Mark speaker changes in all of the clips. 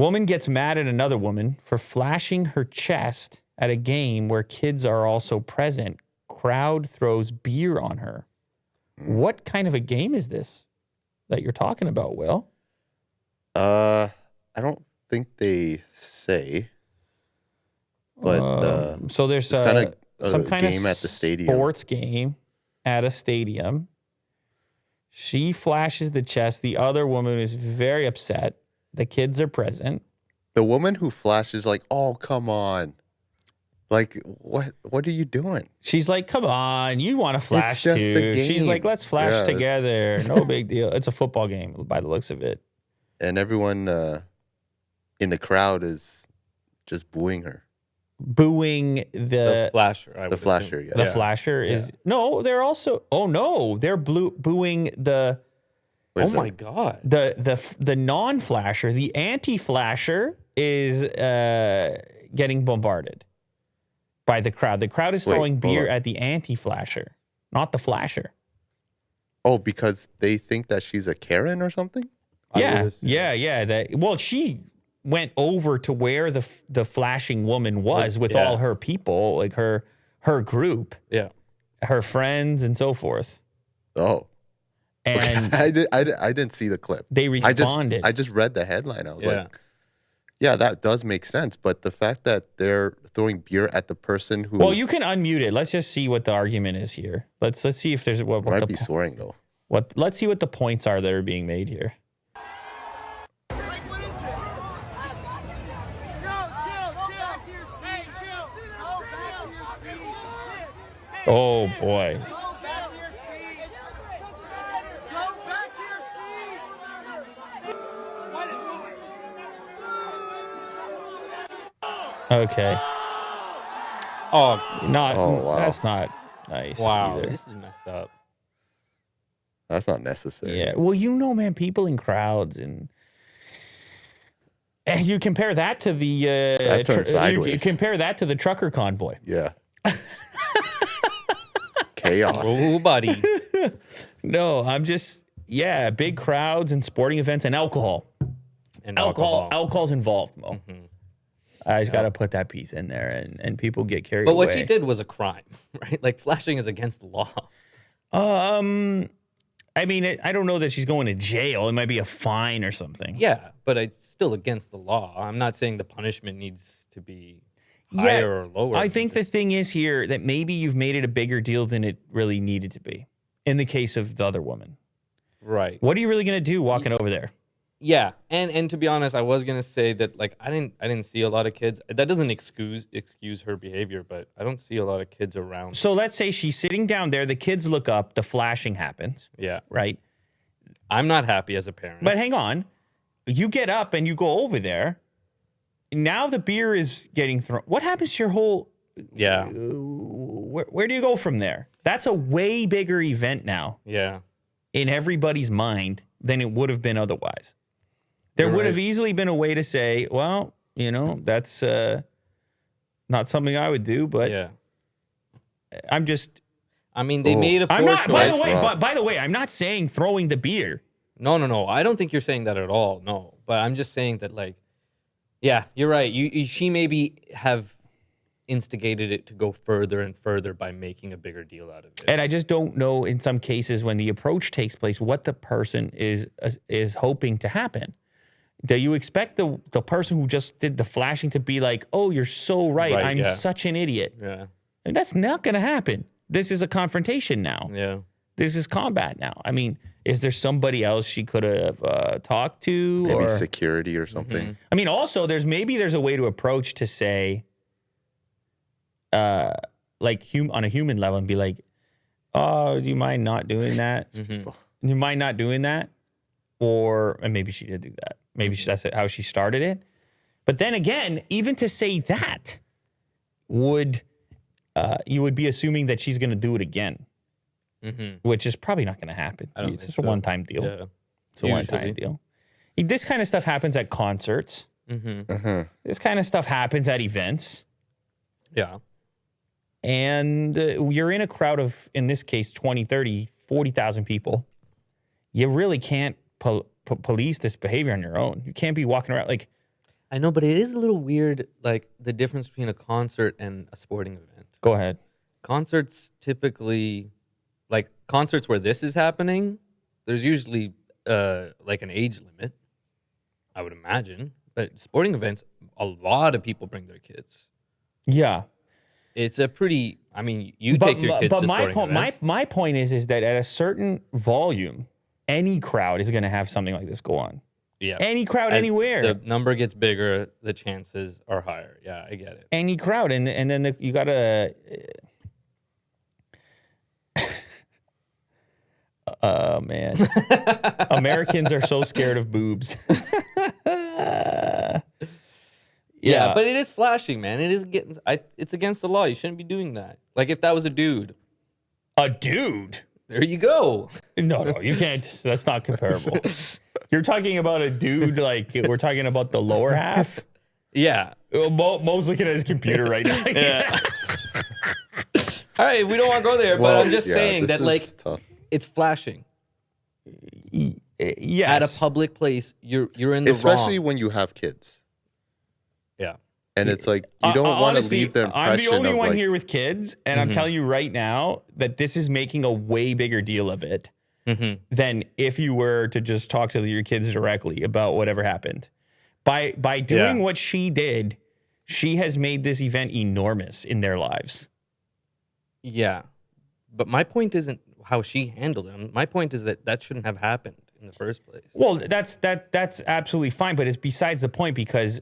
Speaker 1: Woman gets mad at another woman for flashing her chest at a game where kids are also present. Crowd throws beer on her. What kind of a game is this that you're talking about, Will?
Speaker 2: I don't think they say. But
Speaker 1: so there's
Speaker 2: some kind
Speaker 1: of
Speaker 2: at the stadium.
Speaker 1: Sports game at a stadium. She flashes the chest. The other woman is very upset. The kids are present.
Speaker 2: The woman who flashes like, oh, come on. Like, what are you doing?
Speaker 1: She's like, come on, you want to flash
Speaker 2: it's just
Speaker 1: too.
Speaker 2: the game.
Speaker 1: She's like, let's flash together. No big deal. It's a football game by the looks of it.
Speaker 2: And everyone in the crowd is just booing her.
Speaker 1: Booing the
Speaker 3: flasher.
Speaker 2: The flasher, yeah.
Speaker 1: The flasher is... No, they're also... Oh, no. They're booing the...
Speaker 3: Oh, my God.
Speaker 1: The non-flasher, the anti-flasher is getting bombarded by the crowd. The crowd is throwing beer at the anti-flasher, not the flasher.
Speaker 2: Oh, because they think that she's a Karen or something?
Speaker 1: Yeah. Well, she went over to where the flashing woman was with all her people, like her group, her friends and so forth.
Speaker 2: Oh,
Speaker 1: and
Speaker 2: okay. I didn't see the clip.
Speaker 1: They responded.
Speaker 2: I just read the headline. I was like, yeah, that does make sense. But the fact that they're throwing beer at the person who...
Speaker 1: Well, you can unmute it. Let's just see what the argument is here. Let's see if there's what
Speaker 2: might be swearing though.
Speaker 1: Let's see what the points are that are being made here. Oh, boy. Okay.
Speaker 2: Wow.
Speaker 1: That's not nice.
Speaker 3: Wow,
Speaker 1: either.
Speaker 3: this is messed up.
Speaker 2: That's not necessary.
Speaker 1: Yeah. Well, man, people in crowds and you compare that to the
Speaker 2: that turned sideways.
Speaker 1: You compare that to the trucker convoy.
Speaker 2: Yeah. Chaos.
Speaker 3: Oh, buddy.
Speaker 1: No, I'm just big crowds and sporting events and alcohol. Alcohol's involved, Mo.
Speaker 3: Mm-hmm.
Speaker 1: I just got to put that piece in there, and people get carried
Speaker 3: away.
Speaker 1: But
Speaker 3: what she did was a crime, right? Like, flashing is against the law.
Speaker 1: I mean, I don't know that she's going to jail. It might be a fine or something.
Speaker 3: Yeah, but it's still against the law. I'm not saying the punishment needs to be higher or lower.
Speaker 1: I think the thing is here that maybe you've made it a bigger deal than it really needed to be in the case of the other woman.
Speaker 3: Right.
Speaker 1: What are you really going to do walking over there?
Speaker 3: Yeah, and to be honest, I was gonna say that like I didn't see a lot of kids. That doesn't excuse her behavior, but I don't see a lot of kids around.
Speaker 1: So let's say she's sitting down there. The kids look up. The flashing happens.
Speaker 3: Yeah.
Speaker 1: Right.
Speaker 3: I'm not happy as a parent.
Speaker 1: But hang on, you get up and you go over there. Now the beer is getting thrown. What happens to your whole?
Speaker 3: Yeah.
Speaker 1: Where do you go from there? That's a way bigger event now.
Speaker 3: Yeah.
Speaker 1: In everybody's mind than it would have been otherwise. There would have easily been a way to say, well, that's not something I would do, but I'm just...
Speaker 3: I mean, they made a poor choice.
Speaker 1: By the way, I'm not saying throwing the beer.
Speaker 3: No. I don't think you're saying that at all, no. But I'm just saying that, like, yeah, you're right. She maybe have instigated it to go further and further by making a bigger deal out of it.
Speaker 1: And I just don't know, in some cases, when the approach takes place, what the person is hoping to happen. Do you expect the person who just did the flashing to be like, oh, you're so right. I'm such an idiot.
Speaker 3: Yeah.
Speaker 1: And that's not going to happen. This is a confrontation now.
Speaker 3: Yeah.
Speaker 1: This is combat now. I mean, is there somebody else she could have talked to?
Speaker 2: Maybe security or something.
Speaker 1: Mm-hmm. I mean, also, there's a way to approach to say, like on a human level and be like, oh, do you mind not doing that?
Speaker 3: Mm-hmm.
Speaker 1: Do you mind not doing that? And maybe she did do that. Maybe that's how she started it. But then again, even to say that you would be assuming that she's going to do it again, which is probably not going to happen. It's just a one-time deal.
Speaker 3: Yeah.
Speaker 1: It's a one-time deal. This kind of stuff happens at concerts. This kind of stuff happens at events.
Speaker 3: Yeah.
Speaker 1: And you're in a crowd of, in this case, 20, 30, 40,000 people. You really can't police this behavior on your own. You can't be walking around like...
Speaker 3: I know, but it is a little weird, like the difference between a concert and a sporting event.
Speaker 1: Go ahead.
Speaker 3: Concerts typically, like concerts where this is happening, there's usually like an age limit, I would imagine. But sporting events, a lot of people bring their kids.
Speaker 1: Yeah.
Speaker 3: It's a pretty, I mean, you take your kids to sporting events.
Speaker 1: My point is that at a certain volume, any crowd is going to have something like this go on.
Speaker 3: Yeah.
Speaker 1: Any crowd,
Speaker 3: As
Speaker 1: anywhere.
Speaker 3: the number gets bigger, the chances are higher. Yeah, I get it.
Speaker 1: Any crowd. And then you got to... Oh, man. Americans are so scared of boobs.
Speaker 3: Yeah, but it is flashing, man. It is it's against the law. You shouldn't be doing that. Like if that was a dude.
Speaker 1: A dude?
Speaker 3: There you go.
Speaker 1: No, you can't. That's not comparable. You're talking about a dude like we're talking about the lower half?
Speaker 3: Yeah.
Speaker 1: Mo's looking at his computer right now.
Speaker 3: Yeah. All right, we don't want to go there, but I'm just saying that like
Speaker 2: tough.
Speaker 3: It's flashing.
Speaker 1: Yes.
Speaker 3: At a public place, you're in the
Speaker 2: Especially
Speaker 3: wrong.
Speaker 2: when you have kids.
Speaker 3: Yeah.
Speaker 2: And it's like you don't want to leave the impression
Speaker 1: I'm the only
Speaker 2: of
Speaker 1: one
Speaker 2: like,
Speaker 1: here with kids, and I'm telling you right now that this is making a way bigger deal of it than if you were to just talk to your kids directly about whatever happened. By doing what she did, she has made this event enormous in their lives.
Speaker 3: Yeah. But my point isn't how she handled it. My point is that shouldn't have happened in the first place.
Speaker 1: Well, that's absolutely fine, but it's besides the point because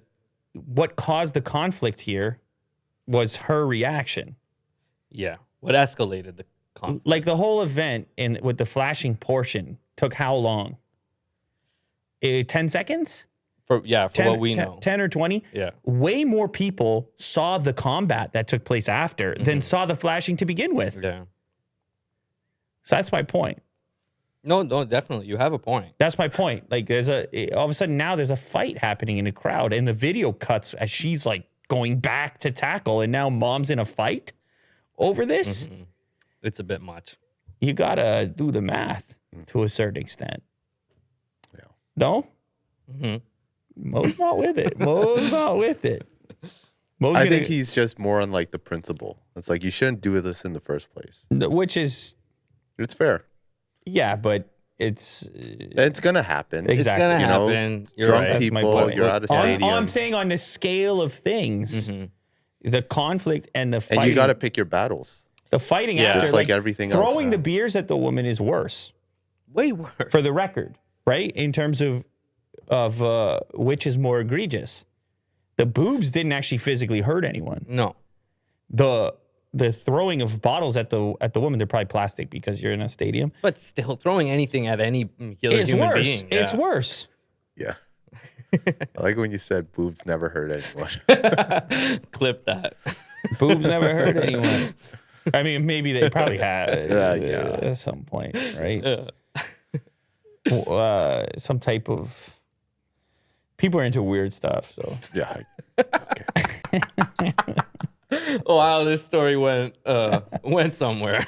Speaker 1: what caused the conflict here was her reaction.
Speaker 3: Yeah. What escalated the conflict?
Speaker 1: Like the whole event with the flashing portion took how long? 10 seconds?
Speaker 3: For what we know.
Speaker 1: 10 or 20?
Speaker 3: Yeah.
Speaker 1: Way more people saw the combat that took place after than saw the flashing to begin with.
Speaker 3: Yeah.
Speaker 1: So that's my point.
Speaker 3: No, definitely. You have a point.
Speaker 1: That's my point. Like all of a sudden now there's a fight happening in a crowd and the video cuts as she's like going back to tackle and now mom's in a fight over this.
Speaker 3: It's a bit much.
Speaker 1: You got to do the math to a certain extent.
Speaker 2: Yeah.
Speaker 1: No? Mo's not with it. Mo's not with it.
Speaker 2: I think he's just more on like the principle. It's like you shouldn't do this in the first place.
Speaker 1: Which is...
Speaker 2: It's fair.
Speaker 1: Yeah, but it's
Speaker 2: gonna happen.
Speaker 1: Exactly.
Speaker 3: It's gonna
Speaker 2: You know,
Speaker 3: happen. You're
Speaker 2: drunk
Speaker 3: right.
Speaker 1: That's my
Speaker 2: people,
Speaker 1: point.
Speaker 2: you're at a stadium.
Speaker 1: All I'm saying on the scale of things, the conflict and the fighting.
Speaker 2: And you got to pick your battles.
Speaker 1: The fighting
Speaker 3: Yeah.
Speaker 1: after,
Speaker 2: Just like everything else.
Speaker 1: throwing the beers at the woman is worse,
Speaker 3: Way worse.
Speaker 1: for the record, right? In terms of which is more egregious. The boobs didn't actually physically hurt anyone.
Speaker 3: No.
Speaker 1: The throwing of bottles at the woman, they're probably plastic because you're in a stadium.
Speaker 3: But still, throwing anything at any other
Speaker 1: It's
Speaker 3: human
Speaker 1: worse.
Speaker 3: being.
Speaker 1: It's worse.
Speaker 2: Yeah. I like when you said boobs never hurt anyone.
Speaker 3: Clip that.
Speaker 1: Boobs never hurt anyone. I mean, maybe they probably had
Speaker 2: Yeah.
Speaker 1: at some point, right? Some type of people are into weird stuff. So
Speaker 2: Yeah. Okay.
Speaker 3: Wow, this story went somewhere.